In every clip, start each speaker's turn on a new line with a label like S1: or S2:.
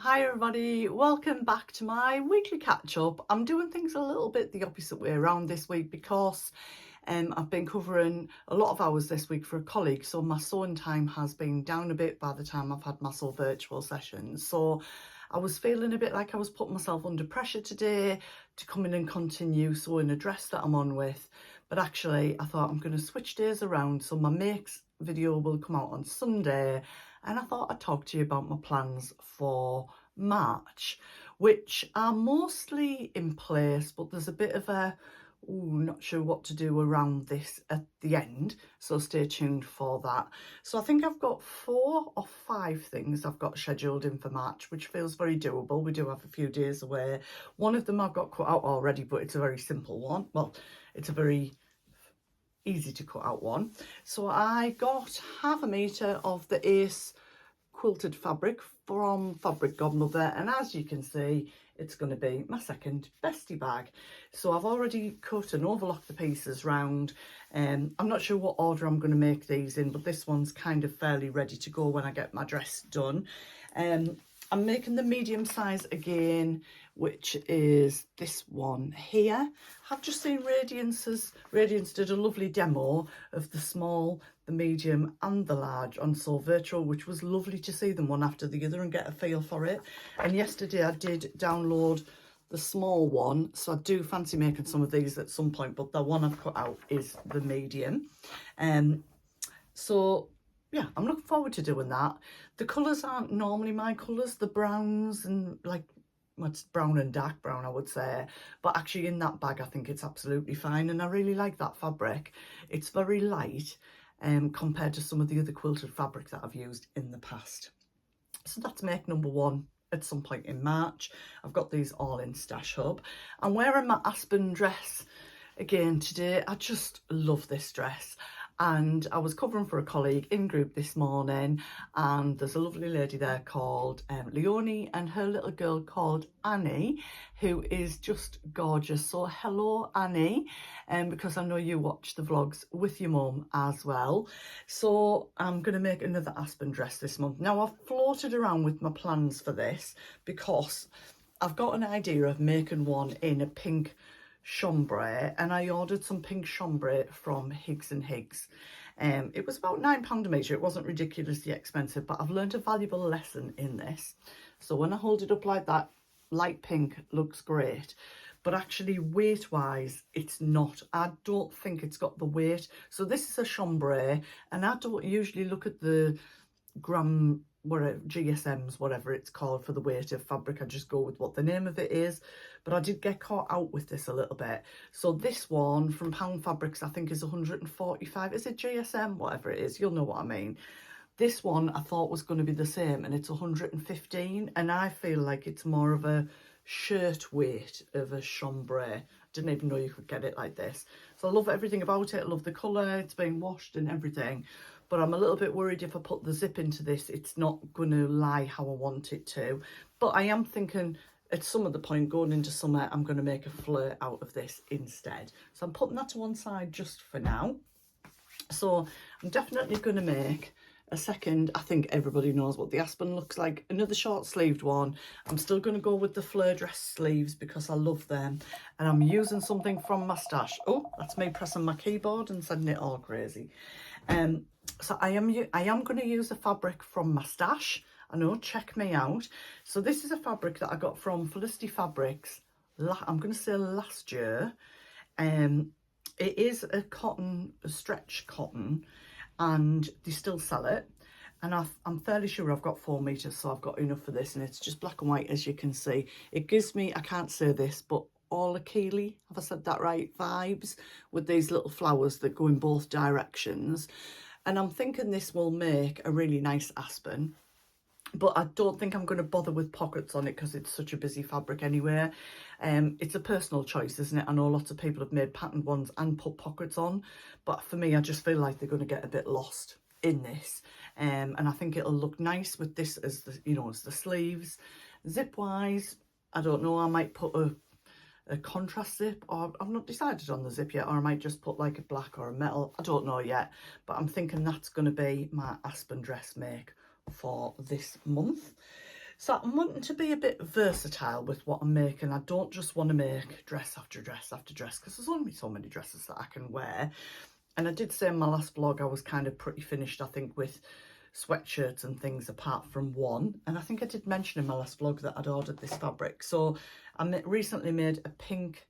S1: Hi everybody, welcome back to my weekly catch up. I'm doing things a little bit the opposite way around this week because I've been covering a lot of hours this week for a colleague, so my sewing time has been down a bit by the time I've had my sew virtual sessions. So I was feeling a bit like I was putting myself under pressure today to come in and continue sewing a dress that I'm on with, but actually I thought I'm going to switch days around, so my makes video will come out on Sunday, and I thought I'd talk to you about my plans for March, which are mostly in place, but there's a bit of a not sure what to do around this at the end, so stay tuned for that. So I think I've got 4 or 5 things I've got scheduled in for March, which feels very doable. We do have a few days away. One of them I've got cut out already, but it's a very simple one. Well, it's a very easy to cut out one. So I got half a metre of the Ace quilted fabric from Fabric Godmother, and as you can see, it's going to be my second bestie bag. So I've already cut and overlocked the pieces round. I'm not sure what order I'm going to make these in, but this one's kind of fairly ready to go when I get my dress done. I'm making the medium size again, which is this one here. I've just seen Radiance did a lovely demo of the small, the medium and the large on Sew Virtual, which was lovely to see them one after the other and get a feel for it. And yesterday I did download the small one, so I do fancy making some of these at some point, but the one I've cut out is the medium. So yeah, I'm looking forward to doing that. The colours aren't normally my colours, the browns and like, well, it's brown and dark brown, I would say, but actually in that bag I think it's absolutely fine, and I really like that fabric. It's very light compared to some of the other quilted fabric that I've used in the past. So that's make number 1 at some point in March. I've got these all in Stash Hub. I'm wearing my Aspen dress again today. I just love this dress. And I was covering for a colleague in group this morning, and there's a lovely lady there called Leonie, and her little girl called Annie, who is just gorgeous. So hello Annie, because I know you watch the vlogs with your mum as well. So I'm going to make another Aspen dress this month. Now I've floated around with my plans for this because I've got an idea of making one in a pink chambray, and I ordered some pink chambray from Higgs and Higgs. It was about £9 a metre. It wasn't ridiculously expensive, but I've learned a valuable lesson in this. So when I hold it up like that, light pink looks great, but actually weight wise it's not. I don't think it's got the weight. So this is a chambray, and I don't usually look at the gram, whatever, GSMs, whatever it's called, for the weight of fabric. I just go with what the name of it is, but I did get caught out with this a little bit. So this one from Pound Fabrics I think is 145. Is it GSM? Whatever it is, you'll know what I mean. This one I thought was going to be the same, and it's 115, and I feel like it's more of a shirt weight of a chambray. Didn't even know you could get it like this. So I love everything about it. I love the colour, it's been washed and everything, but I'm a little bit worried if I put the zip into this, it's not going to lie how I want it to. But I am thinking at some of the point going into summer, I'm going to make a flare out of this instead. So I'm putting that to one side just for now. So I'm definitely going to make a second. I think everybody knows what the Aspen looks like. Another short sleeved one. I'm still going to go with the flare dress sleeves because I love them, and I'm using something from my stash. Oh, that's me pressing my keyboard and sending it all crazy. So I am going to use a fabric from my stash. I know, check me out. So this is a fabric that I got from Felicity Fabrics, I'm going to say last year. It is a cotton, a stretch cotton, and they still sell it. And I'm fairly sure I've got 4 meters, so I've got enough for this, and it's just black and white, as you can see. It gives me, I can't say this, but all Achille, have I said that right, vibes, with these little flowers that go in both directions. And I'm thinking this will make a really nice Aspen, but I don't think I'm going to bother with pockets on it because it's such a busy fabric anyway. It's a personal choice, isn't it? I know lots of people have made patterned ones and put pockets on, but for me I just feel like they're going to get a bit lost in this, and I think it'll look nice with this as the, you know, as the sleeves. Zip wise, I don't know, I might put a contrast zip, or I've not decided on the zip yet, or I might just put like a black or a metal, I don't know yet, but I'm thinking that's going to be my Aspen dress make for this month. So I'm wanting to be a bit versatile with what I'm making. I don't just want to make dress after dress after dress, because there's only so many dresses that I can wear. And I did say in my last vlog I was kind of pretty finished, I think, with sweatshirts and things apart from one. And I think I did mention in my last vlog that I'd ordered this fabric. So I recently made a pink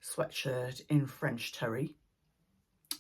S1: sweatshirt in French terry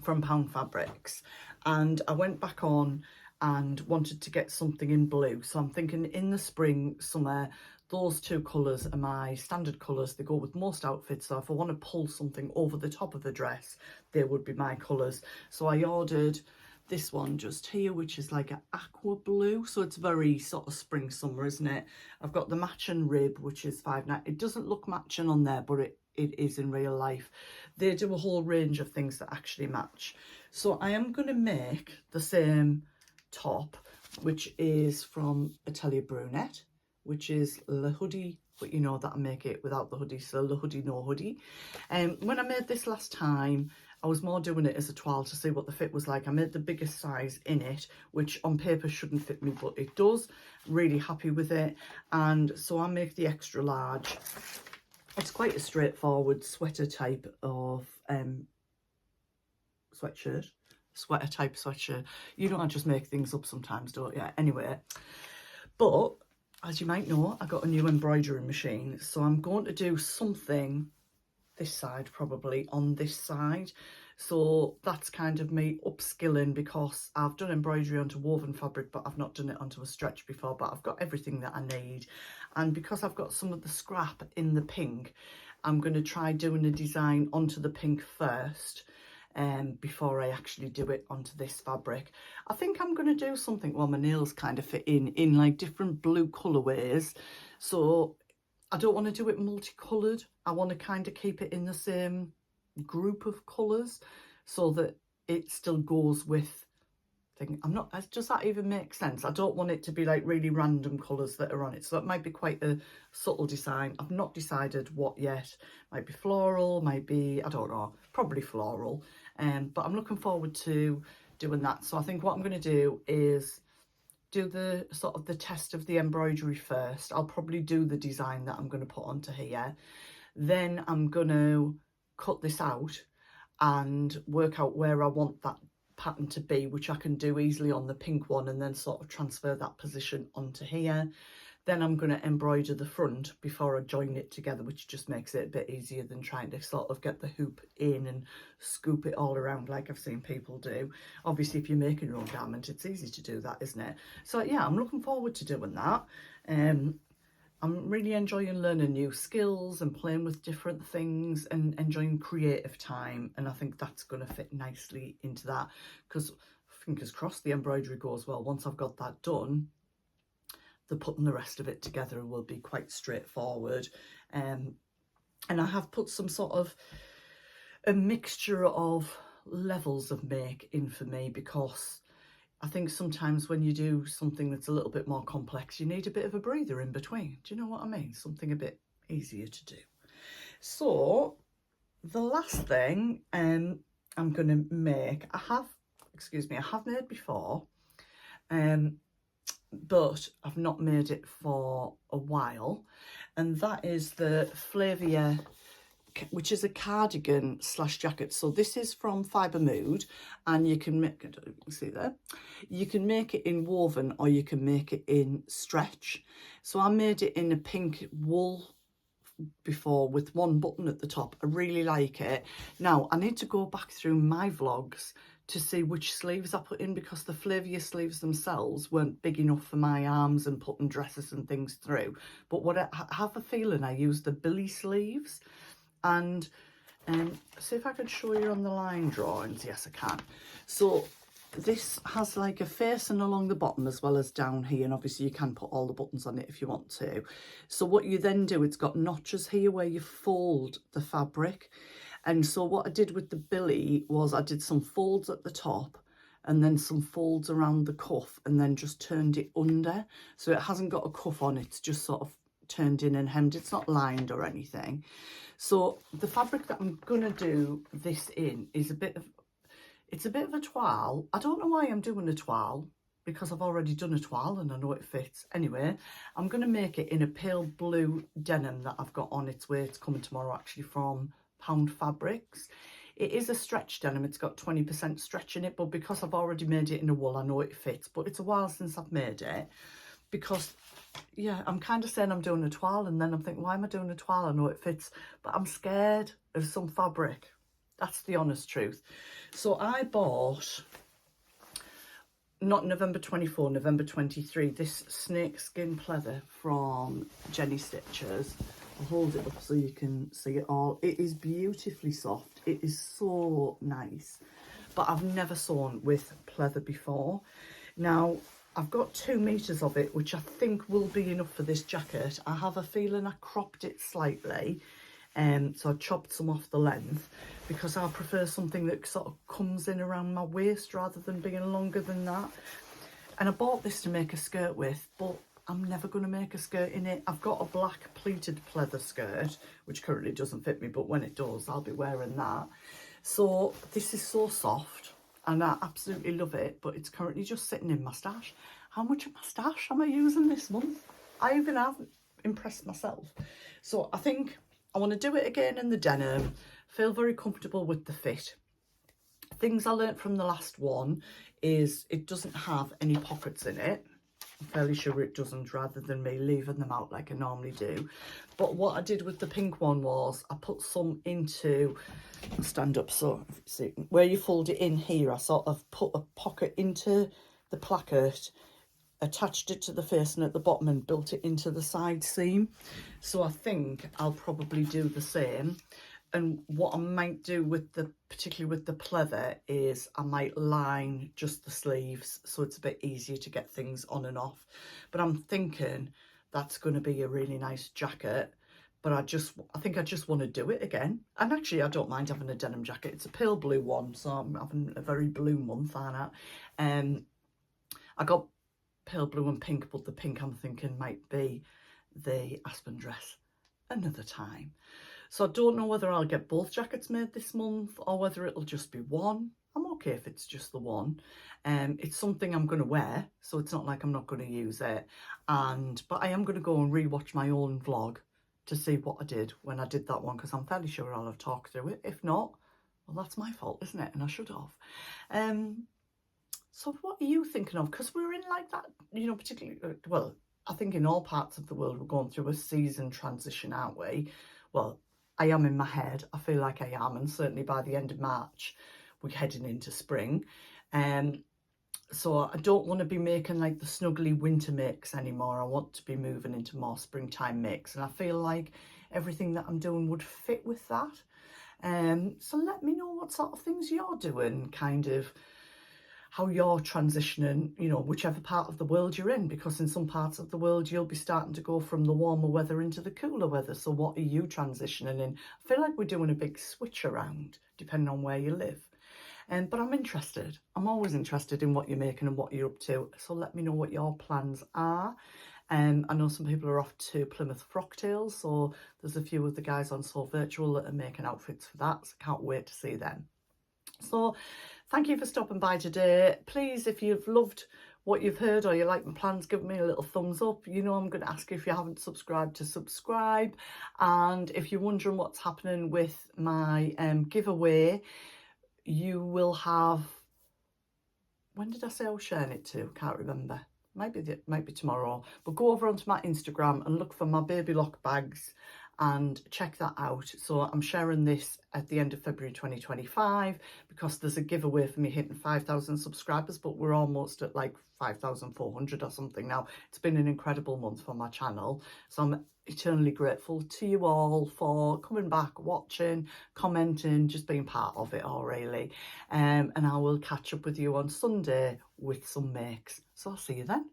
S1: from Pound Fabrics, and I went back on and wanted to get something in blue. So I'm thinking in the spring, summer, those two colours are my standard colours. They go with most outfits. So if I want to pull something over the top of a dress, they would be my colours. So I ordered this one just here, which is like an aqua blue. So it's very sort of spring summer, isn't it? I've got the matching rib, which is $5.99. It doesn't look matching on there, but it is in real life. They do a whole range of things that actually match. So I am going to make the same top, which is from Atelier Brunette, which is Le Hoodie, but you know that I make it without the hoodie, so Le Hoodie No Hoodie. When I made this last time, I was more doing it as a toile to see what the fit was like. I made the biggest size in it, which on paper shouldn't fit me, but it does. Really happy with it. And so I make the extra large. It's quite a straightforward sweater type of sweatshirt. Sweater type sweatshirt. You know, I just make things up sometimes, don't you? Anyway, but as you might know, I got a new embroidery machine, so I'm going to do something this side, probably on this side. So that's kind of me upskilling, because I've done embroidery onto woven fabric, but I've not done it onto a stretch before. But I've got everything that I need, and because I've got some of the scrap in the pink, I'm going to try doing a design onto the pink first, before I actually do it onto this fabric. I think I'm going to do something, well, my nails kind of fit in like different blue colorways, so I don't want to do it multicoloured. I want to kind of keep it in the same group of colours so that it still goes with thing. Does that even make sense? I don't want it to be like really random colours that are on it, so it might be quite a subtle design. I've not decided what yet. Might be floral, might be, I don't know, probably floral. But I'm looking forward to doing that. So I think what I'm going to do is do the sort of the test of the embroidery first. I'll probably do the design that I'm going to put onto here. Then I'm going to cut this out and work out where I want that pattern to be, which I can do easily on the pink one, and then sort of transfer that position onto here. Then I'm going to embroider the front before I join it together, which just makes it a bit easier than trying to sort of get the hoop in and scoop it all around like I've seen people do. Obviously, if you're making your own garment, it's easy to do that, isn't it? So yeah, I'm looking forward to doing that. I'm really enjoying learning new skills and playing with different things and enjoying creative time. And I think that's going to fit nicely into that, because fingers crossed the embroidery goes well. Once I've got that done, the putting the rest of it together will be quite straightforward. And I have put some sort of a mixture of levels of make in for me, because I think sometimes when you do something that's a little bit more complex, you need a bit of a breather in between. Do you know what I mean? Something a bit easier to do. So the last thing I'm going to make, I have made before, but I've not made it for a while, and that is the Flavia, which is a cardigan slash jacket. So this is from Fibre Mood, and you can make it, see there, you can make it in woven or you can make it in stretch. So I made it in a pink wool before with one button at the top. I really like it. Now I need to go back through my vlogs to see which sleeves I put in, because the Flavia sleeves themselves weren't big enough for my arms and putting dresses and things through. But what I have a feeling I used the Billy sleeves. And see if I can show you on the line drawings. Yes, I can. So this has like a facing along the bottom as well as down here, and obviously you can put all the buttons on it if you want to. So what you then do, it's got notches here where you fold the fabric. And so what I did with the Billy was I did some folds at the top and then some folds around the cuff, and then just turned it under. So it hasn't got a cuff on, it's just sort of turned in and hemmed. It's not lined or anything. So the fabric that I'm gonna do this in is a bit of a toile. I don't know why I'm doing a toile. because I've already done a toile and I know it fits. Anyway, I'm going to make it in a pale blue denim that I've got on its way. It's coming tomorrow actually from Pound Fabrics. It is a stretch denim. It's got 20% stretch in it, but because I've already made it in a wool, I know it fits. But it's a while since I've made it because, yeah, I'm kind of saying I'm doing a toile and then I'm thinking, why am I doing a toile? I know it fits, but I'm scared of some fabric. That's the honest truth. So I bought, not November 24, November 23, this snake skin pleather from Jenny Stitches. I'll hold it up so you can see it all. It is beautifully soft. It is so nice, but I've never sewn with pleather before. Now, I've got 2 meters of it, which I think will be enough for this jacket. I have a feeling I cropped it slightly, so I chopped some off the length because I prefer something that sort of comes in around my waist rather than being longer than that. And I bought this to make a skirt with, but I'm never going to make a skirt in it. I've got a black pleated pleather skirt, which currently doesn't fit me, but when it does, I'll be wearing that. So this is so soft and I absolutely love it, but it's currently just sitting in my stash. How much of my stash am I using this month? I even haven't impressed myself. So I think I want to do it again in the denim, feel very comfortable with the fit. Things I learnt from the last one is it doesn't have any pockets in it. I'm fairly sure it doesn't, rather than me leaving them out like I normally do. But what I did with the pink one was I put some into, stand up, so see, where you fold it in here, I sort of put a pocket into the placket, attached it to the face and at the bottom and built it into the side seam. So I think I'll probably do the same. And what I might do with the, particularly with the pleather, is I might line just the sleeves so it's a bit easier to get things on and off. But I'm thinking that's going to be a really nice jacket. But I think I just want to do it again. And actually, I don't mind having a denim jacket. It's a pale blue one, so I'm having a very blue month, aren't I? I got pale blue and pink, but the pink I'm thinking might be the Aspen dress another time. So I don't know whether I'll get both jackets made this month or whether it'll just be one. I'm okay if it's just the one. It's something I'm going to wear, so it's not like I'm not going to use it. But I am going to go and rewatch my own vlog to see what I did when I did that one, because I'm fairly sure I'll have talked through it. If not, well, that's my fault, isn't it? And I should have. So what are you thinking of? Because we're in like that, you know, particularly, well, I think in all parts of the world we're going through a season transition, aren't we? Well, I am in my head. I feel like I am, and certainly by the end of March, we're heading into spring. So I don't want to be making like the snuggly winter makes anymore. I want to be moving into more springtime makes, and I feel like everything that I'm doing would fit with that. So let me know what sort of things you're doing, kind of how you're transitioning, you know, whichever part of the world you're in, because in some parts of the world you'll be starting to go from the warmer weather into the cooler weather. So what are you transitioning in? I feel like we're doing a big switch around depending on where you live. But I'm interested. I'm always interested in what you're making and what you're up to. So let me know what your plans are. I know some people are off to Plymouth Frocktails, so there's a few of the guys on Sew Virtual that are making outfits for that. So can't wait to see them. So thank you for stopping by today. Please, if you've loved what you've heard or you like my plans, give me a little thumbs up. You know I'm going to ask you, if you haven't subscribed, to subscribe. And if you're wondering what's happening with my giveaway, you will have, when did I say I was sharing it to? Can't remember. Might be tomorrow. But go over onto my Instagram and look for my baby lock bags and check that out. So I'm sharing this at the end of February 2025 because there's a giveaway for me hitting 5,000 subscribers, but we're almost at like 5,400 or something now. It's been an incredible month for my channel, so I'm eternally grateful to you all for coming back, watching, commenting, just being part of it all, really. And I will catch up with you on Sunday with some makes. So I'll see you then.